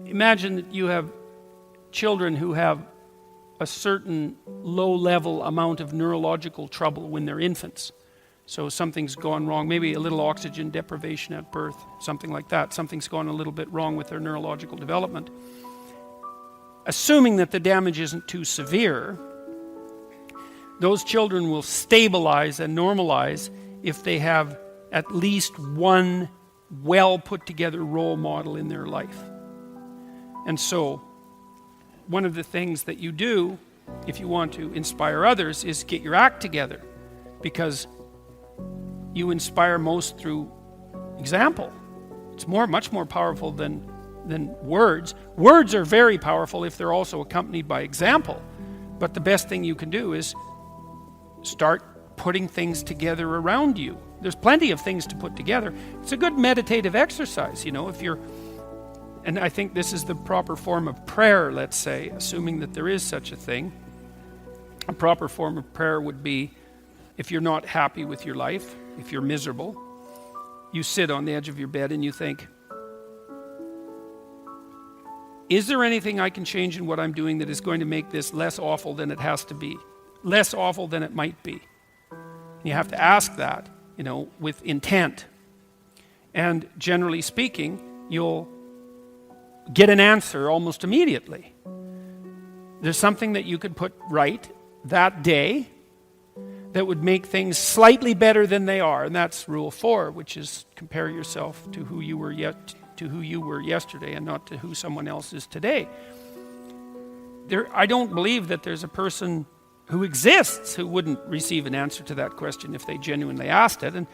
imagine that you have children who have a certain low-level amount of neurological trouble when they're infants. So something's gone wrong, maybe a little oxygen deprivation at birth, something like that. Something's gone a little bit wrong with their neurological development. Assuming that the damage isn't too severe, those children will stabilize and normalize if they have at least one well put together role model in their life. And so one of the things that you do if you want to inspire others is get your act together, because you inspire most through example. It's much more powerful than words. Words are very powerful if they're also accompanied by example. But the best thing you can do is start putting things together around you. There's plenty of things to put together. It's a good meditative exercise, and I think this is the proper form of prayer, let's say, assuming that there is such a thing. A proper form of prayer would be, if you're not happy with your life, if you're miserable, you sit on the edge of your bed and you think, is there anything I can change in what I'm doing that is going to make this less awful than it has to be? Less awful than it might be? You have to ask that, with intent. And generally speaking, you'll get an answer almost immediately. There's something that you could put right that day that would make things slightly better than they are, and that's rule 4, which is compare yourself to who you were yesterday and not to who someone else is today. I don't believe that there's a person who exists who wouldn't receive an answer to that question if they genuinely asked it. And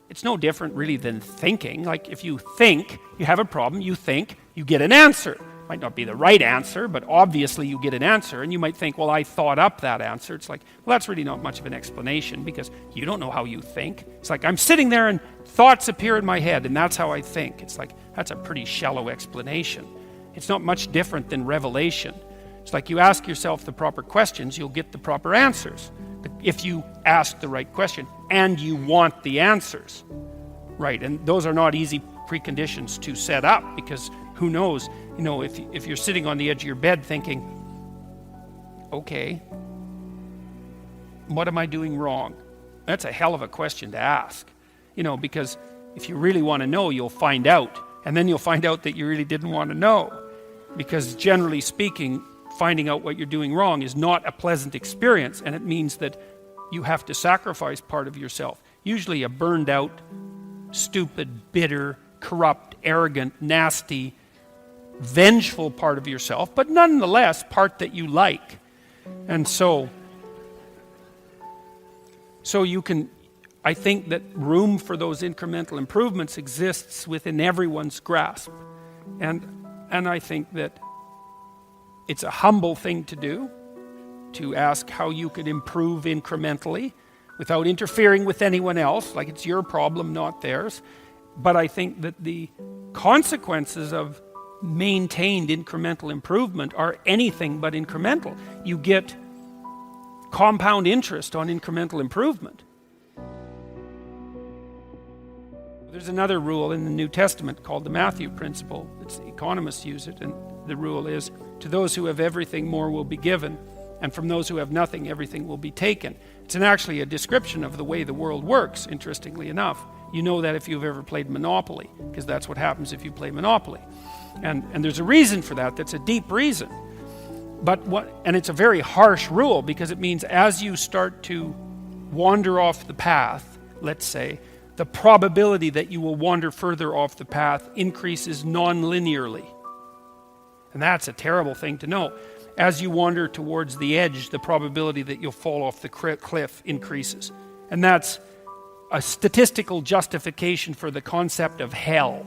it's no different really than thinking. Like if you think you have a problem, you think, you get an answer. Might not be the right answer, but obviously you get an answer. And you might think, well, I thought up that answer. It's like, well, that's really not much of an explanation because you don't know how you think. It's like I'm sitting there and thoughts appear in my head and that's how I think. It's like, that's a pretty shallow explanation. It's not much different than revelation. It's like you ask yourself the proper questions, you'll get the proper answers. If you ask the right question and you want the answers. Right, and those are not easy preconditions to set up because who knows, if you're sitting on the edge of your bed thinking, okay, what am I doing wrong? That's a hell of a question to ask. Because if you really want to know, you'll find out. And then you'll find out that you really didn't want to know. Because generally speaking, finding out what you're doing wrong is not a pleasant experience, and it means that you have to sacrifice part of yourself. Usually a burned out, stupid, bitter, corrupt, arrogant, nasty, vengeful part of yourself, but nonetheless part that you like. And so you can, I think that room for those incremental improvements exists within everyone's grasp. And I think that it's a humble thing to do, to ask how you could improve incrementally without interfering with anyone else, like it's your problem, not theirs. But I think that the consequences of maintained incremental improvement are anything but incremental. You get compound interest on incremental improvement. There's another rule in the New Testament called the Matthew principle. Economists use it, and the rule is, to those who have everything, more will be given, and from those who have nothing, everything will be taken. It's actually a description of the way the world works, interestingly enough. You know that if you've ever played Monopoly, because that's what happens if you play Monopoly. And there's a reason for that, that's a deep reason. And it's a very harsh rule, because it means as you start to wander off the path, let's say, the probability that you will wander further off the path increases non-linearly. And that's a terrible thing to know. As you wander towards the edge, the probability that you'll fall off the cliff increases. And that's a statistical justification for the concept of hell.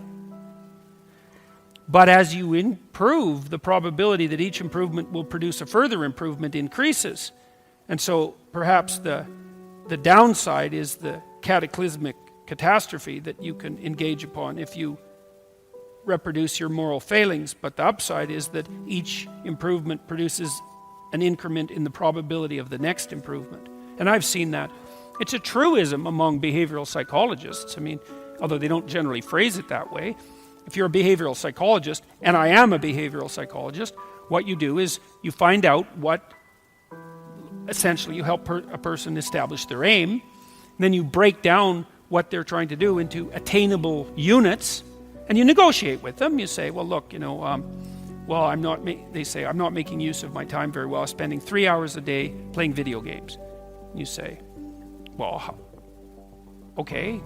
But as you improve, the probability that each improvement will produce a further improvement increases. And so perhaps the downside is the cataclysmic catastrophe that you can engage upon if you reproduce your moral failings, but the upside is that each improvement produces an increment in the probability of the next improvement. And I've seen that. It's a truism among behavioral psychologists. Although they don't generally phrase it that way, If you're a behavioral psychologist, and I am a behavioral psychologist, what you do is you find out what, essentially you help a person establish their aim, and then you break down what they're trying to do into attainable units, and you negotiate with them. You say, well, look, they say, I'm not making use of my time very well, spending 3 hours a day playing video games. You say, well, okay,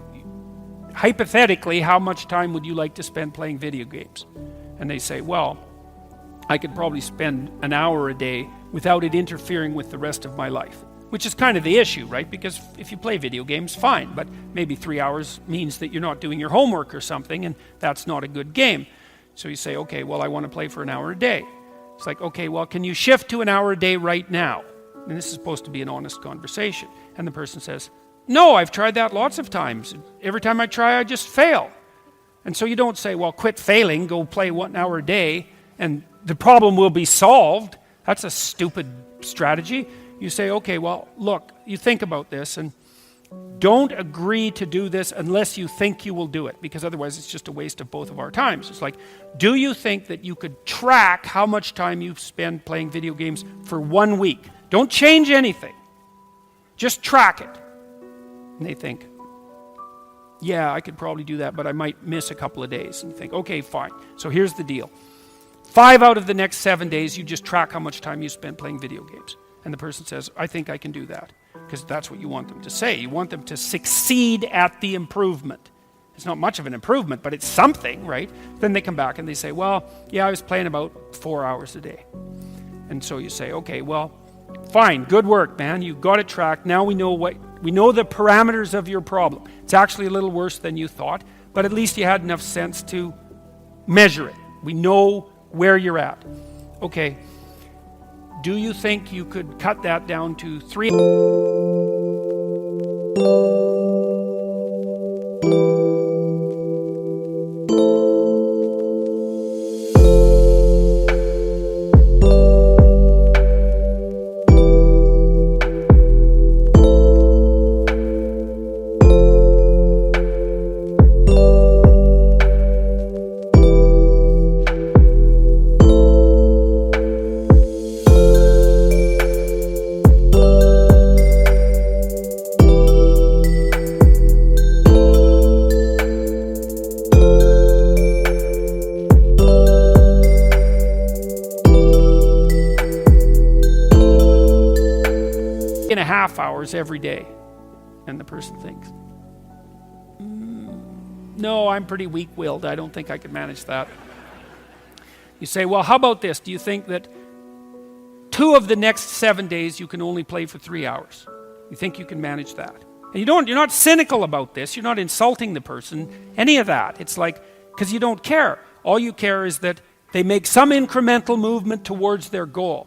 hypothetically, how much time would you like to spend playing video games? And they say, well, I could probably spend an hour a day without it interfering with the rest of my life, which is kind of the issue, right? Because if you play video games, fine, but maybe 3 hours means that you're not doing your homework or something, and that's not a good game. So you say, okay, well, I want to play for an hour a day. It's like, okay, well, can you shift to an hour a day right now? And this is supposed to be an honest conversation. And the person says, no, I've tried that lots of times. Every time I try, I just fail. And so you don't say, well, quit failing, go play 1 hour a day, and the problem will be solved. That's a stupid strategy. You say, okay, well, look, you think about this, and don't agree to do this unless you think you will do it, because otherwise it's just a waste of both of our times. It's like, do you think that you could track how much time you spend playing video games for 1 week? Don't change anything. Just track it. And they think, yeah, I could probably do that, but I might miss a couple of days. And you think, okay, fine. So here's the deal. 5 out of the next 7 days, you just track how much time you spend playing video games. And the person says, I think I can do that. Because that's what you want them to say. You want them to succeed at the improvement. It's not much of an improvement, but it's something, right? Then they come back and they say, well, yeah, I was playing about 4 hours a day. And so you say, okay, well, fine, good work, man. You got it tracked. Now we know the parameters of your problem. It's actually a little worse than you thought, but at least you had enough sense to measure it. We know where you're at. Okay. Do you think you could cut that down to 3? Hours every day. And the person thinks, no, I'm pretty weak-willed. I don't think I can manage that. You say, well, how about this? Do you think that 2 of the next 7 days you can only play for 3 hours? You think you can manage that? And you're not cynical about this. You're not insulting the person, any of that. It's like, because you don't care. All you care is that they make some incremental movement towards their goal.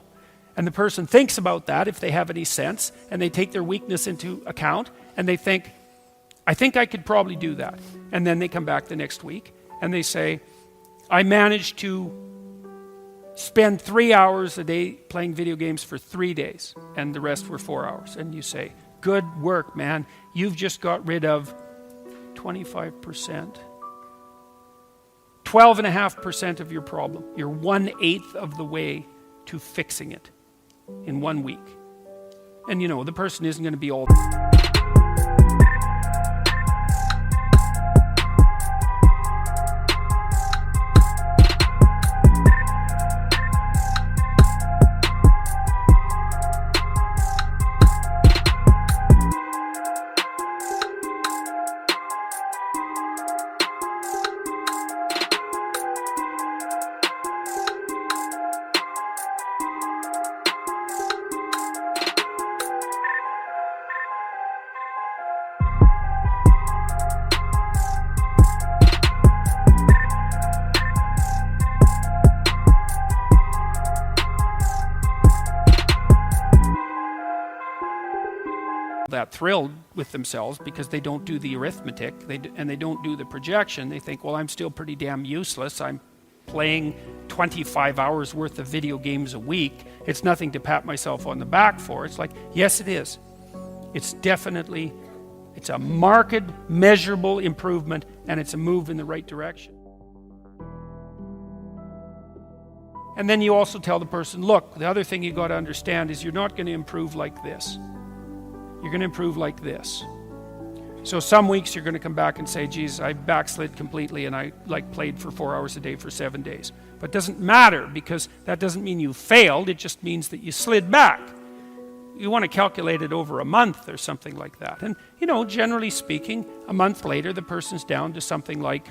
And the person thinks about that, if they have any sense, and they take their weakness into account, and they think, I think I could probably do that. And then they come back the next week, and they say, I managed to spend 3 hours a day playing video games for 3 days, and the rest were 4 hours. And you say, good work, man. You've just got rid of 25%. 12.5% of your problem. You're 1/8 of the way to fixing it in 1 week. And the person isn't going to be all... that thrilled with themselves because they don't do the arithmetic and they don't do the projection. They think, well, I'm still pretty damn useless. I'm playing 25 hours worth of video games a week. It's nothing to pat myself on the back for. It's like, yes, it is. It's a marked, measurable improvement, and it's a move in the right direction. And then you also tell the person, look, the other thing you got to understand is you're not going to improve like this. You're going to improve like this. So some weeks you're going to come back and say, geez, I backslid completely and I played for 4 hours a day for 7 days. But it doesn't matter, because that doesn't mean you failed. It just means that you slid back. You want to calculate it over a month or something like that. And, generally speaking, a month later, the person's down to something like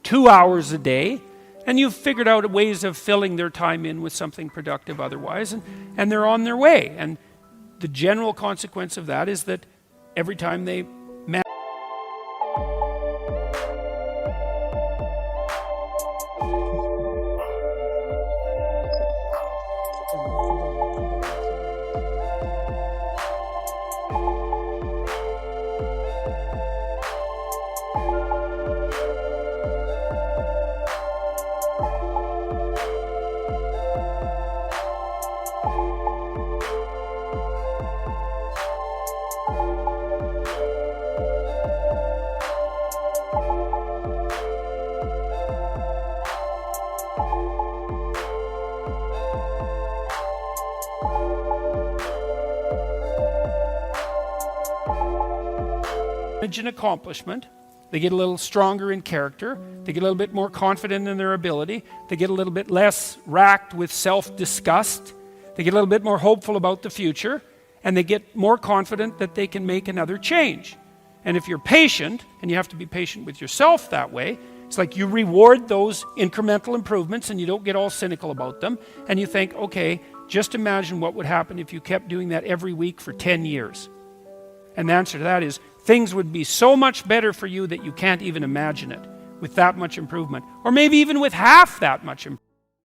2 hours a day. And you've figured out ways of filling their time in with something productive otherwise, and they're on their way. And the general consequence of that is that every time they an accomplishment, they get a little stronger in character, they get a little bit more confident in their ability, they get a little bit less racked with self-disgust, they get a little bit more hopeful about the future, and they get more confident that they can make another change. And if you're patient, and you have to be patient with yourself that way, it's like you reward those incremental improvements and you don't get all cynical about them, and you think, okay, just imagine what would happen if you kept doing that every week for 10 years. And the answer to that is, things would be so much better for you that you can't even imagine it with that much improvement, or maybe even with half that much improvement.